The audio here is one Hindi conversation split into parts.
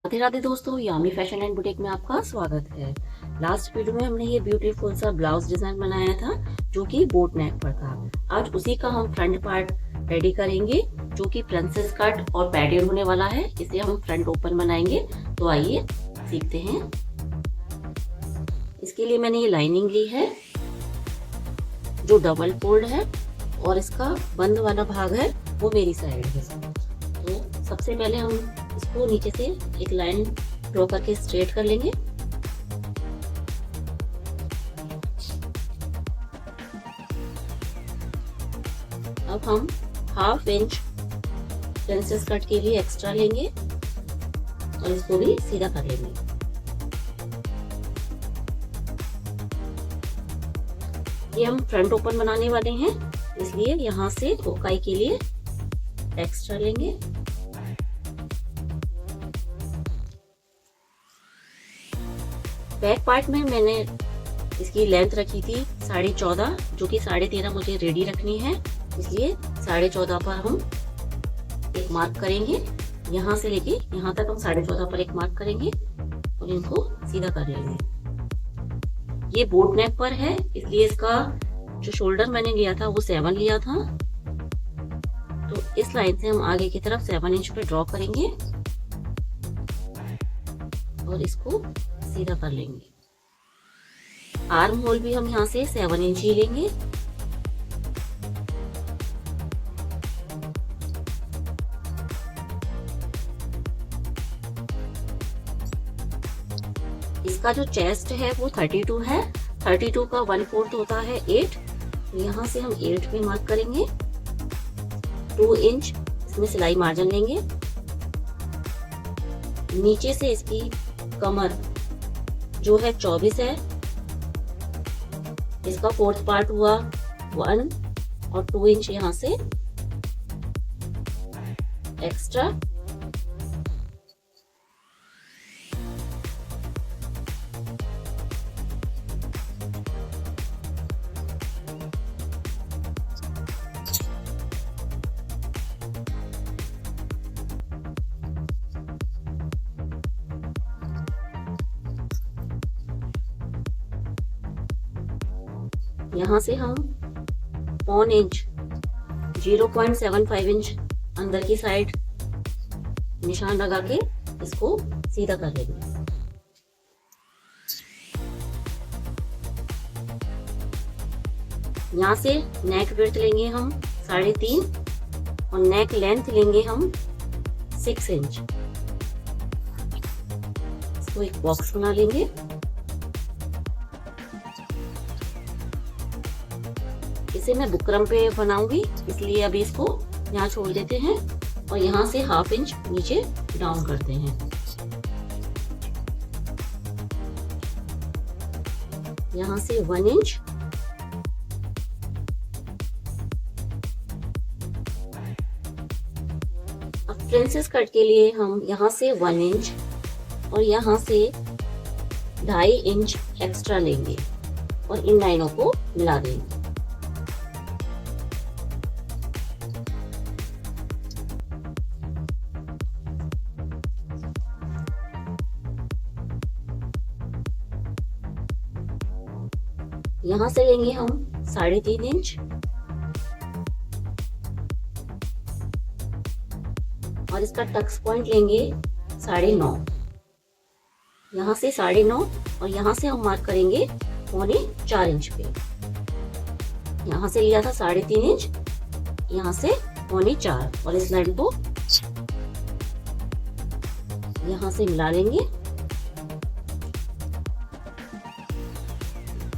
राधे राधे दोस्तों, यामी फैशन एंड बुटीक में आपका स्वागत है। लास्ट वीडियो में हमने ये ब्यूटीफुल सा ब्लाउज डिजाइन बनाया था जो कि बोट नेक पर था। आज उसी का हम फ्रंट पार्ट रेडी करेंगे जो कि प्रिंसेस कट और पैडेड होने वाला है। इसे हम फ्रंट ओपन बनाएंगे, तो आइए सीखते हैं। इसके लिए मैंने ये लाइनिंग ली है जो डबल फोल्ड है और इसका बंद वाला भाग है वो मेरी साइड है। तो सबसे पहले हम इसको नीचे से एक लाइन ड्रॉ करके स्ट्रेट कर लेंगे। अब हम हाफ इंच प्रिंसेस कट के लिए एक्स्ट्रा लेंगे और इसको भी सीधा कर लेंगे। ये हम फ्रंट ओपन बनाने वाले हैं, इसलिए यहाँ से फोकाई के लिए एक्स्ट्रा लेंगे। बैक पार्ट में मैंने इसकी लेंथ रखी थी 14.5, जो कि 13.5 मुझे रेडी रखनी है, इसलिए 14.5 पर हम एक मार्क करेंगे। यहाँ से लेके यहाँ तक हम 14.5 पर एक मार्क करेंगे और इनको सीधा कर लेंगे। ये बोट नेक पर है, इसलिए इसका जो शोल्डर मैंने लिया था वो 7 लिया था। तो इस लाइन से हम आगे की तरफ 7 इंच पे ड्रॉ करेंगे और इसको सीधा कर लेंगे। आर्म होल भी हम यहाँ से 7 इंच ही लेंगे। इसका जो चेस्ट है वो 32 है। 32 का 1/4 होता है 8। यहाँ से हम 8 पे मार्क करेंगे। 2 इंच इसमें सिलाई मार्जिन लेंगे। नीचे से इसकी कमर जो है 24 है, इसका 4th पार्ट हुआ 1 और 2 इंच यहाँ से एक्स्ट्रा। यहाँ से हम 1 इंच 0.75 इंच अंदर की साइड निशान लगा के इसको सीधा कर लेंगे। यहाँ से नेक विड्थ लेंगे हम 3.5 और नेक लेंथ लेंगे हम 6 इंच। इसको एक बॉक्स बना लेंगे। इसे मैं बुकरम पे बनाऊंगी, इसलिए अभी इसको यहाँ छोड़ देते हैं और यहाँ से 1/2 इंच नीचे डाउन करते हैं। यहाँ से 1 इंच, अब प्रिंसेस कट के लिए हम यहाँ से 1 इंच और यहाँ से 2.5 इंच एक्स्ट्रा लेंगे और इन लाइनों को मिला देंगे। यहाँ से लेंगे हम 3.5 इंच और इसका टक्स पॉइंट लेंगे 9.5। यहाँ से 9.5 और यहाँ से हम मार्क करेंगे 4.25 इंच पे। यहाँ से लिया था 3.5 इंच, यहाँ से 4.25 और इस लाइन को यहाँ से मिला लेंगे।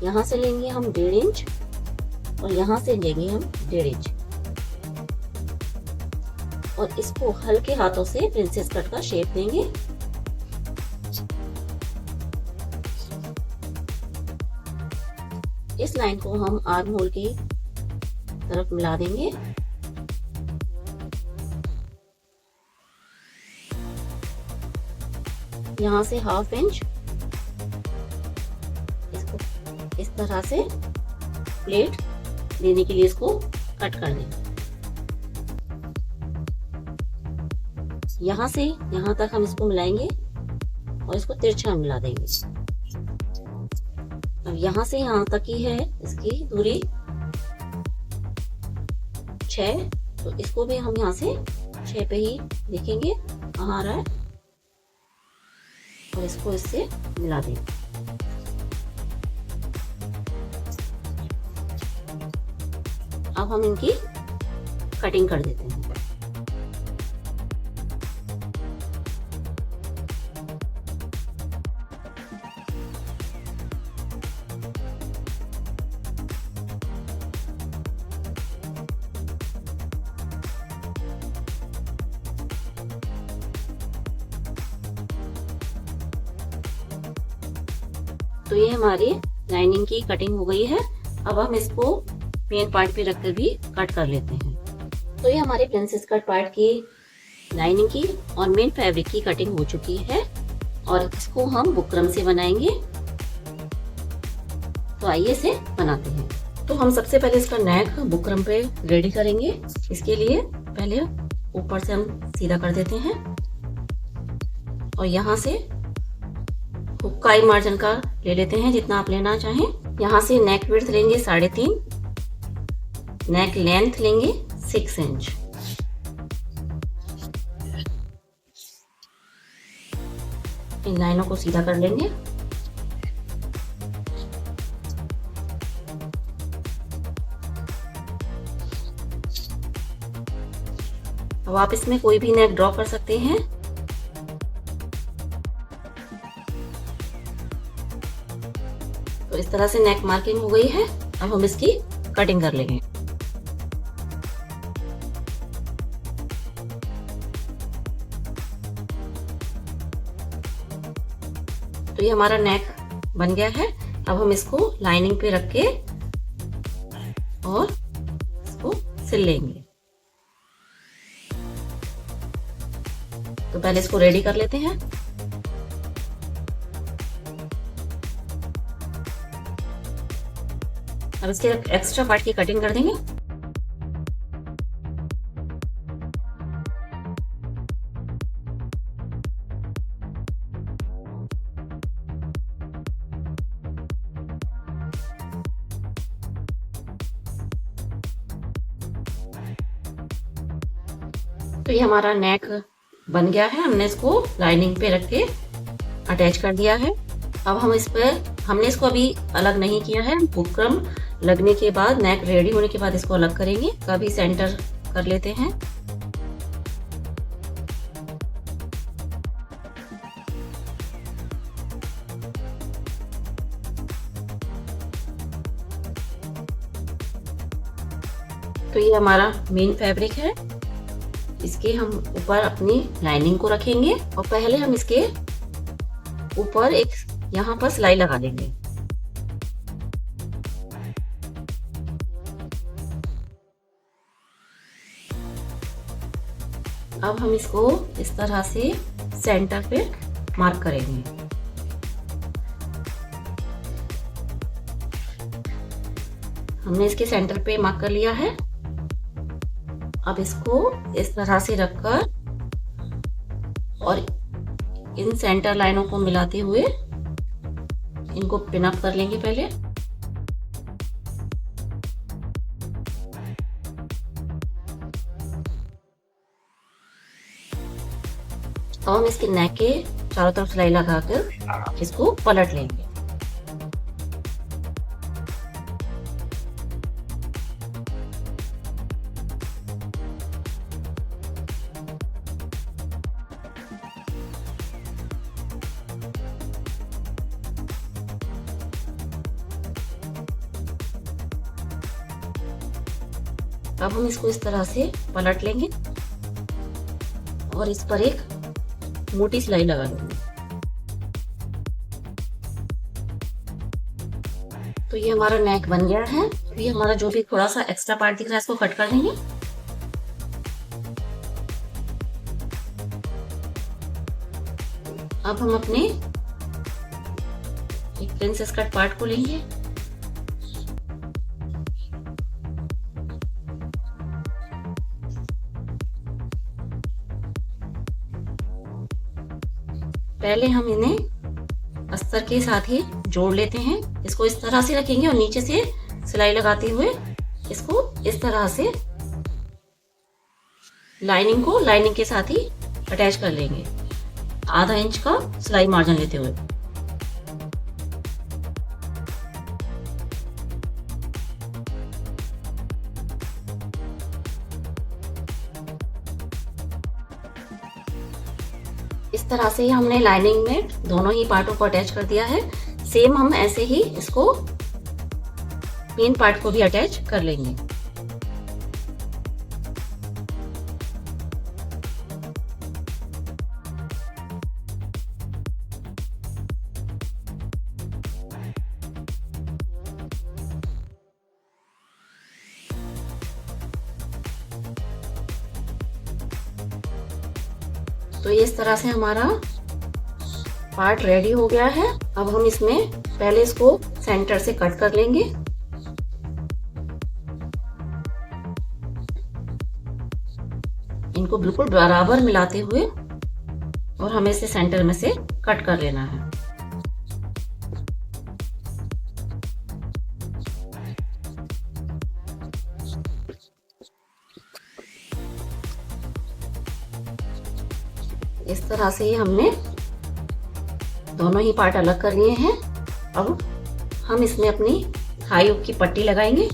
यहाँ से लेंगे हम 1.5 इंच और यहाँ से लेंगे हम 1.5 इंच और इसको हल्के हाथों से प्रिंसेस कट का शेप देंगे। इस लाइन को हम आर्म होल की तरफ मिला देंगे। यहाँ से 1/2 इंच इस तरह से प्लेट देने के लिए इसको कट कर देंगे। यहाँ से यहाँ तक हम इसको मिलाएंगे और इसको तिरछा मिला देंगे। अब यहाँ से यहाँ तक की है इसकी दूरी 6, तो इसको भी हम यहाँ से 6 पे ही देखेंगे कहाँ आ रहा है और इसको इससे मिला देंगे। अब हम इनकी कटिंग कर देते हैं। तो ये हमारी लाइनिंग की कटिंग हो गई है। अब हम इसको मेन पार्ट पे रखकर भी कट कर लेते हैं। तो ये हमारे प्रिंसेस कट पार्ट की लाइनिंग की और मेन फैब्रिक की कटिंग हो चुकी है और इसको हम बुकरम से बनाएंगे। तो आइए इसे बनाते हैं। तो हम सबसे पहले इसका नेक बुकरम पे रेडी करेंगे। इसके लिए पहले ऊपर से हम सीधा कर देते हैं और यहाँ से हुक्काई मार्जिन का ले लेते हैं जितना आप लेना चाहें। यहाँ से नेक विड्थ लेंगे 3.5, नेक लेंथ लेंगे 6 इंच। इन लाइनों को सीधा कर लेंगे। अब आप इसमें कोई भी नेक ड्रॉ कर सकते हैं। तो इस तरह से नेक मार्किंग हो गई है। अब हम इसकी कटिंग कर लेंगे। तो ये हमारा नेक बन गया है। अब हम इसको लाइनिंग पे रख के और इसको सिल लेंगे। तो पहले इसको रेडी कर लेते हैं। अब इसके एक्स्ट्रा पार्ट की कटिंग कर देंगे। तो ये हमारा नेक बन गया है। हमने इसको लाइनिंग पे रख के अटैच कर दिया है। अब हम इस पर हमने इसको अभी अलग नहीं किया है। बुकरम लगने के बाद, नेक रेडी होने के बाद इसको अलग करेंगे। कभी सेंटर कर लेते हैं। तो ये हमारा मेन फैब्रिक है। इसके हम ऊपर अपनी लाइनिंग को रखेंगे और पहले हम इसके ऊपर एक यहाँ पर सिलाई लगा देंगे। अब हम इसको इस तरह से सेंटर पे मार्क करेंगे। हमने इसके सेंटर पे मार्क कर लिया है। अब इसको इस तरह से रखकर और इन सेंटर लाइनों को मिलाते हुए इनको पिन अप कर लेंगे पहले। अब हम इसके नेक के चारों तरफ सिलाई लगाकर इसको पलट लेंगे। अब हम इसको इस तरह से पलट लेंगे और इस पर एक मोटी सिलाई लगा देंगे। तो ये हमारा नेक बन गया है। तो ये हमारा जो भी थोड़ा सा एक्स्ट्रा पार्ट दिख रहा है इसको कट कर देंगे। अब हम अपने एक प्रिंसेस कट पार्ट को लेंगे। पहले हम इन्हें अस्तर के साथ ही जोड़ लेते हैं। इसको इस तरह से रखेंगे और नीचे से सिलाई लगाते हुए इसको इस तरह से लाइनिंग को लाइनिंग के साथ ही अटैच कर लेंगे, आधा इंच का सिलाई मार्जिन लेते हुए। इस तरह से ही हमने लाइनिंग में दोनों ही पार्टों को अटैच कर दिया है। सेम हम ऐसे ही इसको मेन पार्ट को भी अटैच कर लेंगे। तो इस तरह से हमारा पार्ट रेडी हो गया है। अब हम इसमें पहले इसको सेंटर से कट कर लेंगे। इनको बिल्कुल बराबर मिलाते हुए और हमें इसे सेंटर में से कट कर लेना है। इस तरह से ही हमने दोनों ही पार्ट अलग कर लिए हैं। अब हम इसमें अपनी थाई हुक की पट्टी लगाएंगे।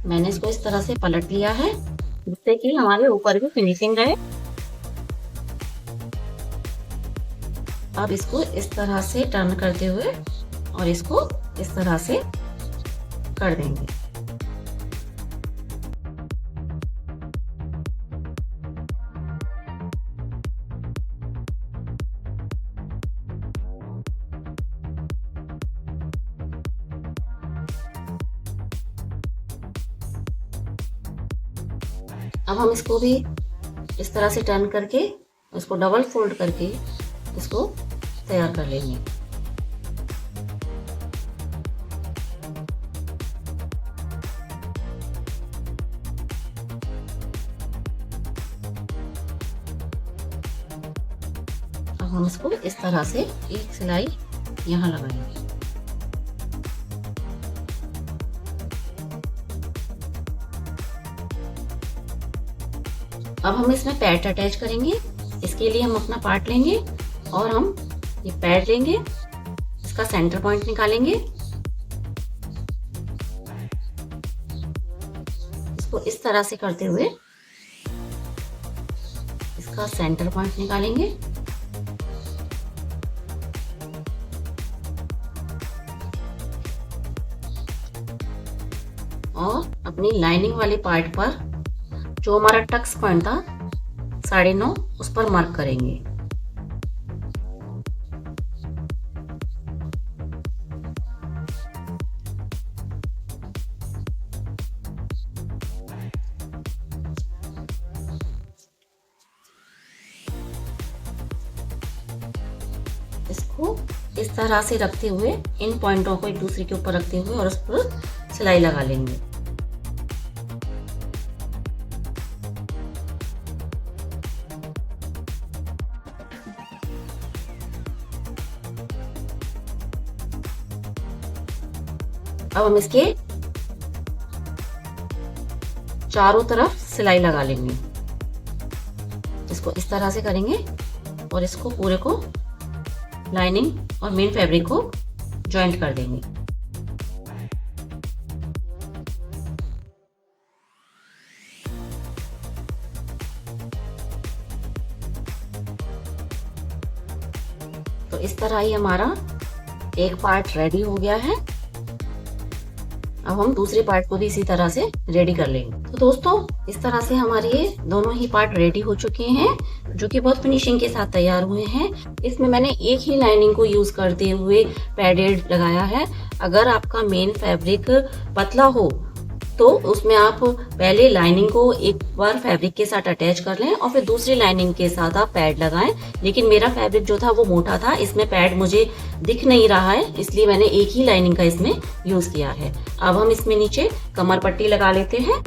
मैंने इसको इस तरह से पलट लिया है जिससे कि हमारे ऊपर भी फिनिशिंग रहे। अब इसको इस तरह से टर्न करते हुए और इसको इस तरह से कर देंगे। अब हम इसको भी इस तरह से टर्न करके इसको डबल फोल्ड करके इसको तैयार कर लेंगे। अब हम इसको इस तरह से एक सिलाई यहाँ लगाएंगे। अब हम इसमें पैड अटैच करेंगे। इसके लिए हम अपना पार्ट लेंगे और हम ये पैड लेंगे, इसका सेंटर पॉइंट निकालेंगे, इसको इस तरह से करते हुए इसका सेंटर पॉइंट निकालेंगे और अपनी लाइनिंग वाले पार्ट पर जो हमारा टक्स पॉइंट था 9.5 उस पर मार्क करेंगे। इसको इस तरह से रखते हुए इन पॉइंटों को एक दूसरे के ऊपर रखते हुए और उस पर सिलाई लगा लेंगे। अब हम इसके चारों तरफ सिलाई लगा लेंगे। इसको इस तरह से करेंगे और इसको पूरे को लाइनिंग और मेन फैब्रिक को जॉइंट कर देंगे। तो इस तरह ही हमारा एक पार्ट रेडी हो गया है। अब हम दूसरे पार्ट को भी इसी तरह से रेडी कर लेंगे। तो दोस्तों इस तरह से हमारे ये दोनों ही पार्ट रेडी हो चुके हैं, जो कि बहुत फिनिशिंग के साथ तैयार हुए हैं। इसमें मैंने एक ही लाइनिंग को यूज करते हुए पैडेड लगाया है। अगर आपका मेन फैब्रिक पतला हो तो उसमें आप पहले लाइनिंग को एक बार फैब्रिक के साथ अटैच कर लें और फिर दूसरी लाइनिंग के साथ आप पैड लगाएं। लेकिन मेरा फैब्रिक जो था वो मोटा था, इसमें पैड मुझे दिख नहीं रहा है, इसलिए मैंने एक ही लाइनिंग का इसमें यूज किया है। अब हम इसमें नीचे कमर पट्टी लगा लेते हैं।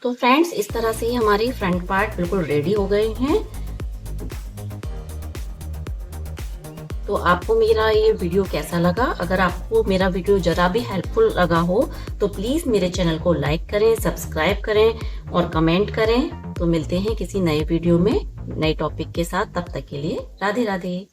तो फ्रेंड्स इस तरह से ही हमारी फ्रंट पार्ट बिल्कुल रेडी हो गए हैं। तो आपको मेरा ये वीडियो कैसा लगा? अगर आपको मेरा वीडियो जरा भी हेल्पफुल लगा हो तो प्लीज मेरे चैनल को लाइक करें, सब्सक्राइब करें और कमेंट करें। तो मिलते हैं किसी नए वीडियो में नए टॉपिक के साथ। तब तक के लिए राधे राधे।